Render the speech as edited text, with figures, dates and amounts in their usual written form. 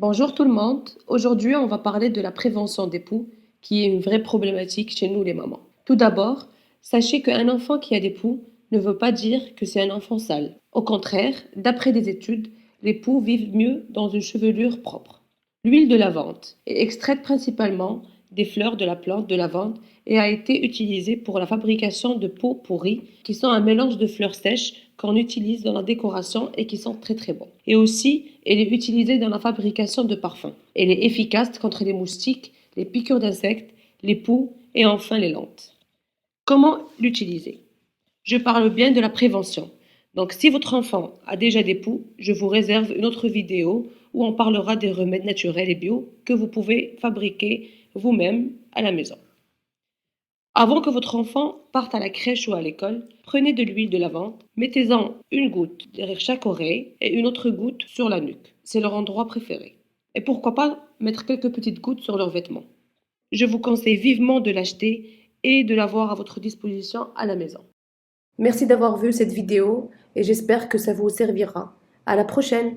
Bonjour tout le monde. Aujourd'hui, on va parler de la prévention des poux, qui est une vraie problématique chez nous les mamans. Tout d'abord, sachez qu'un enfant qui a des poux ne veut pas dire que c'est un enfant sale. Au contraire, d'après des études, les poux vivent mieux dans une chevelure propre. L'huile de lavande est extraite principalement des fleurs de la plante de lavande et a été utilisée pour la fabrication de pots pourris, qui sont un mélange de fleurs sèches qu'on utilise dans la décoration et qui sont très très bons. Et aussi, elle est utilisée dans la fabrication de parfums. Elle est efficace contre les moustiques, les piqûres d'insectes, les poux et enfin les lentes. Comment l'utiliser? Je parle bien de la prévention. Donc si votre enfant a déjà des poux, je vous réserve une autre vidéo où on parlera des remèdes naturels et bio que vous pouvez fabriquer vous-même à la maison. Avant que votre enfant parte à la crèche ou à l'école, prenez de l'huile de lavande, mettez-en une goutte derrière chaque oreille et une autre goutte sur la nuque. C'est leur endroit préféré. Et pourquoi pas mettre quelques petites gouttes sur leurs vêtements. Je vous conseille vivement de l'acheter et de l'avoir à votre disposition à la maison. Merci d'avoir vu cette vidéo et j'espère que ça vous servira. À la prochaine!